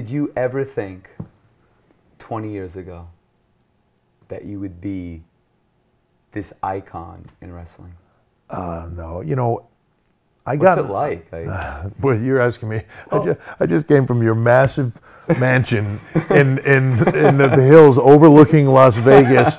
Did you ever think 20 years ago that you would be this icon in wrestling? No, you know, What's it like? Well, you're asking me. I just came from your massive mansion in the hills overlooking Las Vegas.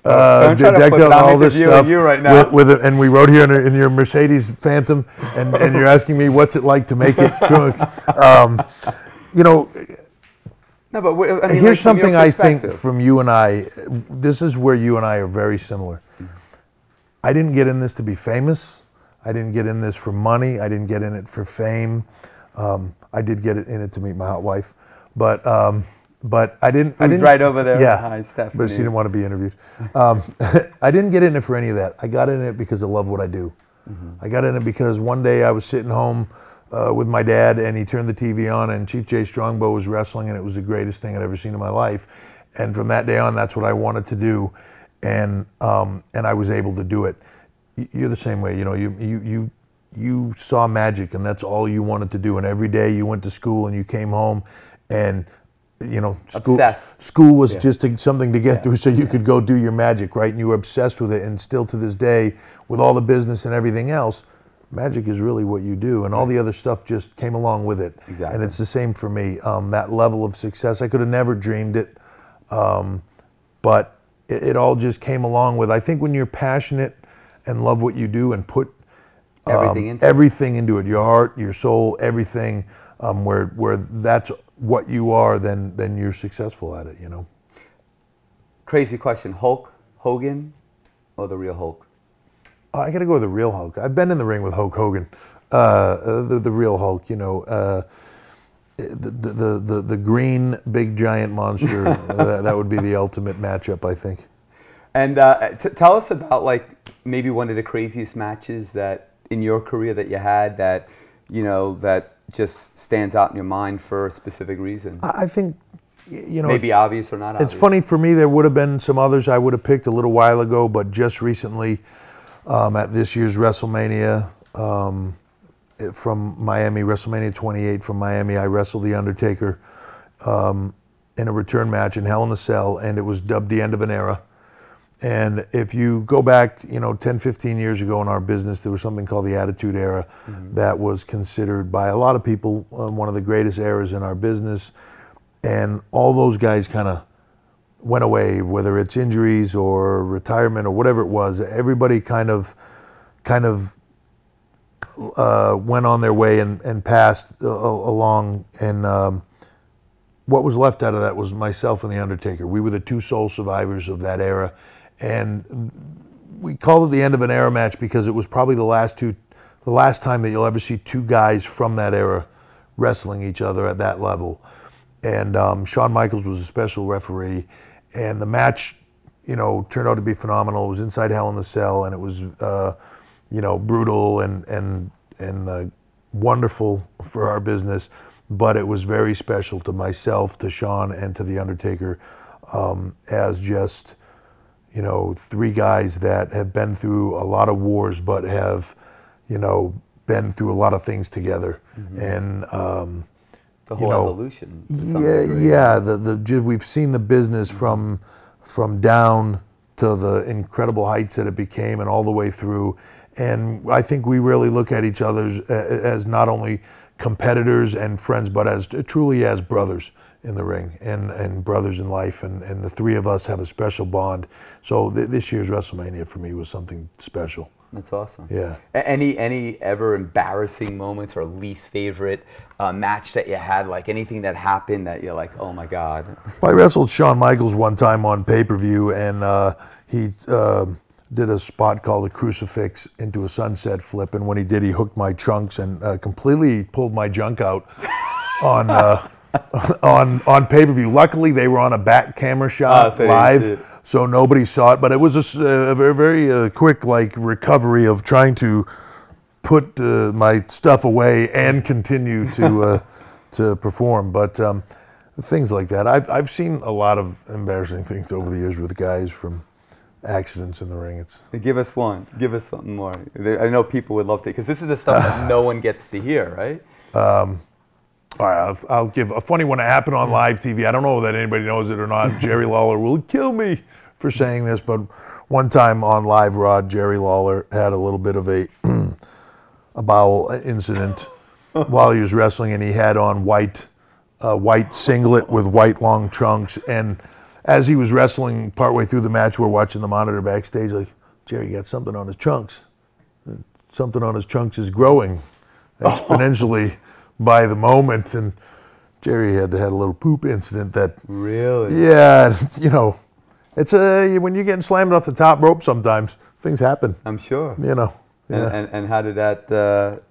Don't try to Decked put out that all into this view stuff of you right now. and we rode here in your Mercedes Phantom, and you're asking me what's it like to make it. You know, No, but I mean, here's like, from your something I think perspective. from you and I. This is where you and I are very similar. I didn't get in this to be famous. I didn't get in this for money. I didn't get in it for fame. I did get in it to meet my hot wife, but I didn't. Who's right over there. Yeah, Hi, Stephanie. but she didn't want to be interviewed. I didn't get in it for any of that. I got in it because I love what I do. I got in it because one day I was sitting home with my dad, and he turned the TV on, and Chief Jay Strongbow was wrestling, and it was the greatest thing I'd ever seen in my life. And from that day on, that's what I wanted to do, and I was able to do it. You're the same way. You know, you saw magic, and that's all you wanted to do. And every day you went to school, and you came home, and you know, school was just something to get through, so you could go do your magic, right? And you were obsessed with it, and still to this day, with all the business and everything else, magic is really what you do, and all the other stuff just came along with it. Exactly. And it's the same for me. That level of success, I could have never dreamed it, but it all just came along with. I think when you're passionate and love what you do and put everything into it, your heart, your soul, everything, where that's what you are, then you're successful at it, you know. Crazy question. Hulk Hogan or the real Hulk? I got to go with the real Hulk. I've been in the ring with Hulk Hogan, the real Hulk. You know, the green big giant monster. that would be the ultimate matchup, I think. And tell us about, like, maybe one of the craziest matches that in your career that you had that, you know, that just stands out in your mind for a specific reason. I think, you know, maybe obvious or not obvious. It's funny for me. There would have been some others I would have picked a little while ago, but just recently. At this year's WrestleMania from Miami, WrestleMania 28 from Miami, I wrestled The Undertaker in a return match in Hell in a Cell, and it was dubbed the end of an era. And if you go back, you know, 10, 15 years ago in our business, there was something called the Attitude Era that was considered by a lot of people one of the greatest eras in our business. And all those guys kind of went away, whether it's injuries or retirement or whatever it was. Everybody kind of went on their way and passed along. And what was left out of that was myself and The Undertaker. We were the two sole survivors of that era. And we called it the end of an era match because it was probably the last time that you'll ever see two guys from that era wrestling each other at that level. And Shawn Michaels was a special referee. And the match, you know, turned out to be phenomenal. It was inside Hell in a Cell, and it was, you know, brutal and wonderful for our business. But it was very special to myself, to Shawn, and to The Undertaker, as just, you know, three guys that have been through a lot of wars, but have, you know, been through a lot of things together. And the whole evolution. We've seen the business from down to the incredible heights that it became, and all the way through. And I think we really look at each other as not only competitors and friends, but as truly as brothers in the ring and brothers in life. And the three of us have a special bond. So this year's WrestleMania for me was something special. That's awesome. Yeah. Any ever embarrassing moments or least favorite match that you had? Like anything that happened that you're like, oh my God. Well, I wrestled Shawn Michaels one time on pay-per-view, and he did a spot called the Crucifix into a sunset flip, and when he did, he hooked my trunks and completely pulled my junk out on on pay-per-view. Luckily, they were on a back camera shot live. So nobody saw it, but it was a very, very quick recovery of trying to put my stuff away and continue to to perform. But things like that, I've seen a lot of embarrassing things over the years with guys, from accidents in the ring. Give us one. Give us something more. I know people would love to, because this is the stuff that no one gets to hear, right? All right, I'll give a funny one that happened on live TV. I don't know that anybody knows it or not. Jerry Lawler will kill me for saying this, but one time on Live Rod, Jerry Lawler had a little bit of a bowel incident while he was wrestling, and he had on white singlet with white long trunks. And as he was wrestling partway through the match, we're watching the monitor backstage, like, Jerry got something on his trunks. Something on his trunks is growing exponentially by the moment. And Jerry had a little poop incident that... Really? Yeah, you know, it's when you're getting slammed off the top rope sometimes, things happen. I'm sure. You know. Yeah. And how did that,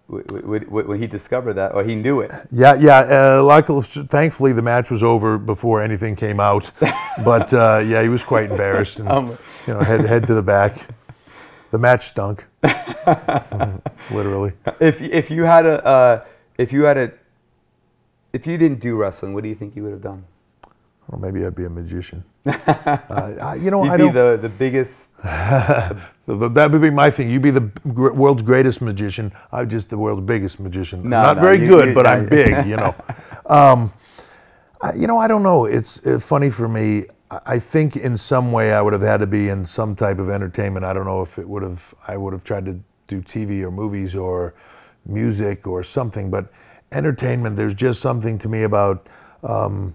when he discovered that, or he knew it? Yeah. Luckily, thankfully, the match was over before anything came out. But yeah, he was quite embarrassed, and you know, head to the back. The match stunk, literally. If you didn't do wrestling, what do you think you would have done? Well, maybe I'd be a magician. You know, You'd I be don't. the biggest. That would be my thing. You'd be the world's greatest magician. I'm just the world's biggest magician. No, Not no, very good, but no. I'm big. You know. I don't know. It's funny for me. I think in some way I would have had to be in some type of entertainment. I don't know if I would have tried to do TV or movies or music or something. But entertainment, there's just something to me about.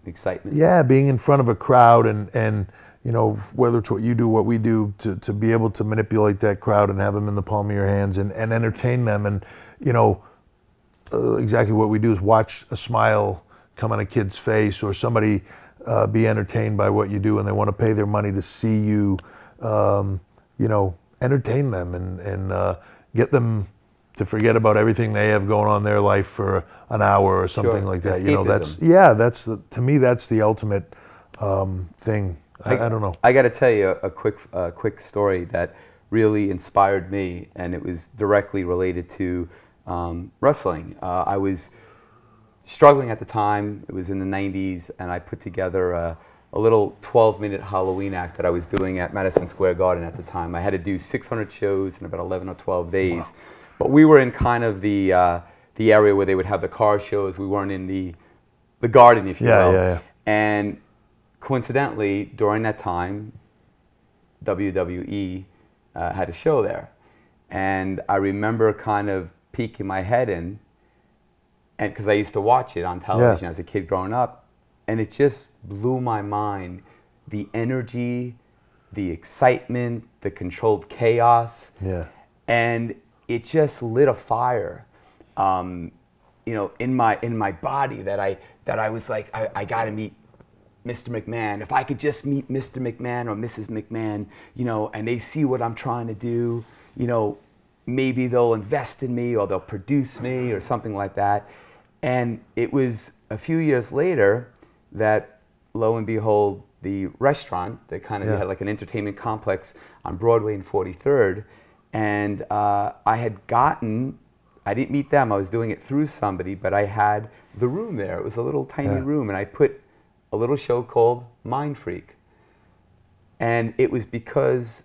Excitement. Yeah, being in front of a crowd and you know, whether it's what you do, what we do, to be able to manipulate that crowd and have them in the palm of your hands and entertain them. And, you know, exactly what we do is watch a smile come on a kid's face, or somebody be entertained by what you do, and they want to pay their money to see you, you know, entertain them and get them to forget about everything they have going on in their life for an hour or something like that. Escapism. You know, to me that's the ultimate thing. I don't know. I got to tell you a quick story that really inspired me, and it was directly related to wrestling. I was struggling at the time. It was in the 90s, and I put together a little 12-minute Halloween act that I was doing at Madison Square Garden at the time. I had to do 600 shows in about 11 or 12 days. Wow. But we were in kind of the area where they would have the car shows. We weren't in the garden, if you will. Yeah. And coincidentally, during that time, WWE had a show there. And I remember kind of peeking my head in, and because I used to watch it on television as a kid growing up, and it just blew my mind. The energy, the excitement, the controlled chaos. Yeah. And it just lit a fire, you know, in my body that I was like, I got to meet Mr. McMahon. If I could just meet Mr. McMahon or Mrs. McMahon, you know, and they see what I'm trying to do, you know, maybe they'll invest in me or they'll produce me or something like that. And it was a few years later that, lo and behold, the restaurant that kind of had like an entertainment complex on Broadway and 43rd. And I didn't meet them, I was doing it through somebody, but I had the room there. It was a little tiny room, and I put a little show called Mind Freak. And it was because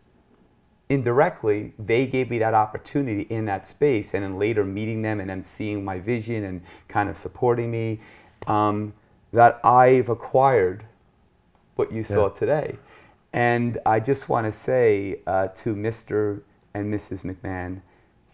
indirectly, they gave me that opportunity in that space, and then later meeting them and then seeing my vision and kind of supporting me, that I've acquired what you saw today. And I just want to say to Mr. and Mrs. McMahon,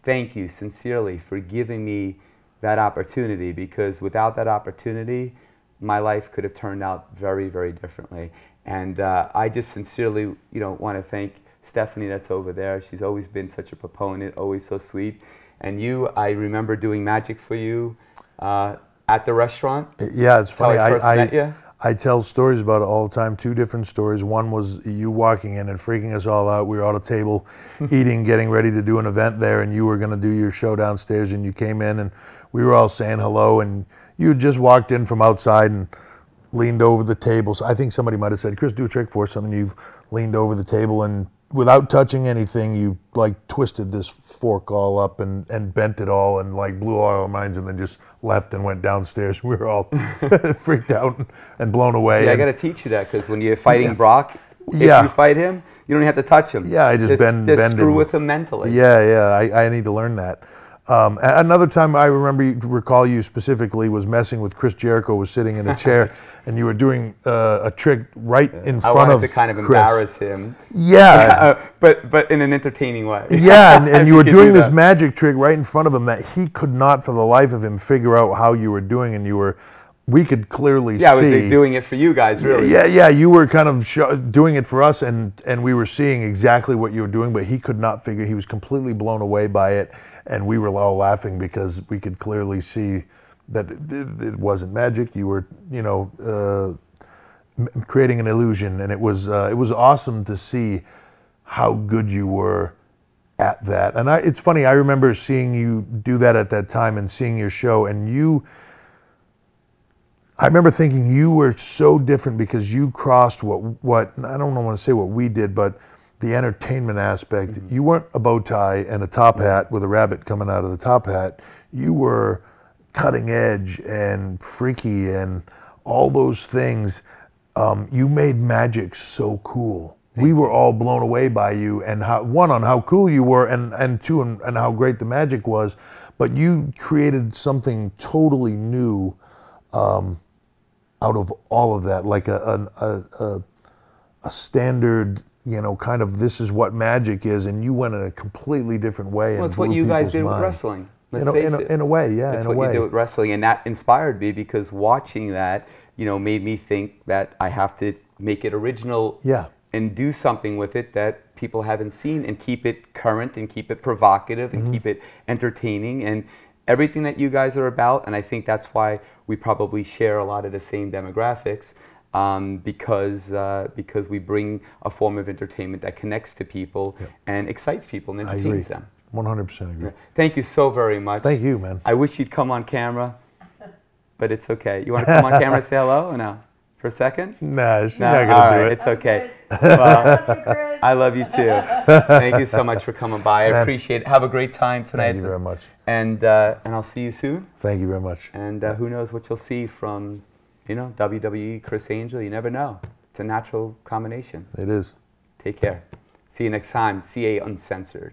thank you sincerely for giving me that opportunity, because without that opportunity, my life could have turned out very, very differently. And I just sincerely, you know, want to thank Stephanie that's over there. She's always been such a proponent, always so sweet. And you, I remember doing magic for you at the restaurant. Yeah, it's funny. That's how I first met you. I tell stories about it all the time, two different stories. One was you walking in and freaking us all out. We were at a table eating, getting ready to do an event there, and you were going to do your show downstairs, and you came in, and we were all saying hello, and you had just walked in from outside and leaned over the table. So I think somebody might have said, Chris, do a trick for us, and you leaned over the table, and without touching anything, you like twisted this fork all up and bent it all and like blew all our minds, and then just left and went downstairs. We were all freaked out and blown away. Yeah, I got to teach you that, because when you're fighting Brock, if you fight him, you don't have to touch him. Yeah, I just bend screw him. with him mentally. Yeah, I need to learn that. Another time I recall you specifically was messing with Chris Jericho, was sitting in a chair, and you were doing a trick right in front of I wanted to kind of Chris. embarrass him. Yeah. But in an entertaining way. Yeah, and you were doing this that. magic trick right in front of him that he could not for the life of him figure out how you were doing, and we could clearly see. I was doing it for you guys, really. Yeah, you were kind of doing it for us, and we were seeing exactly what you were doing, but he could not figure. He was completely blown away by it, and we were all laughing because we could clearly see that it wasn't magic. You were, creating an illusion, and it was awesome to see how good you were at that. And it's funny, I remember seeing you do that at that time and seeing your show, and I remember thinking you were so different because you crossed what I don't want to say what we did, but the entertainment aspect. Mm-hmm. You weren't a bow tie and a top hat with a rabbit coming out of the top hat. You were cutting edge and freaky and all those things. You made magic so cool. We were all blown away by you, and on how cool you were, and two, and how great the magic was. But you created something totally new out of all of that, like a standard, kind of this is what magic is, and you went in a completely different way. Well, it's what you guys did with wrestling. Let's face it. In a way, yeah. That's what you did with wrestling, and that inspired me because watching that, made me think that I have to make it original. Yeah. And do something with it that people haven't seen, and keep it current, and keep it provocative, and keep it entertaining, and everything that you guys are about. And I think that's why we probably share a lot of the same demographics, because we bring a form of entertainment that connects to people and excites people and entertains them. 100% agree. Thank you so very much. Thank you, man. I wish you'd come on camera, but it's okay. You want to come on camera and say hello or no? For a second? Nah, she's not gonna do it. It's okay. Well, I love you too. Thank you so much for coming by. I appreciate it. Have a great time tonight. Thank you very much. And I'll see you soon. Thank you very much. And who knows what you'll see from, WWE, Chris Angel. You never know. It's a natural combination. It is. Take care. See you next time. CA Uncensored.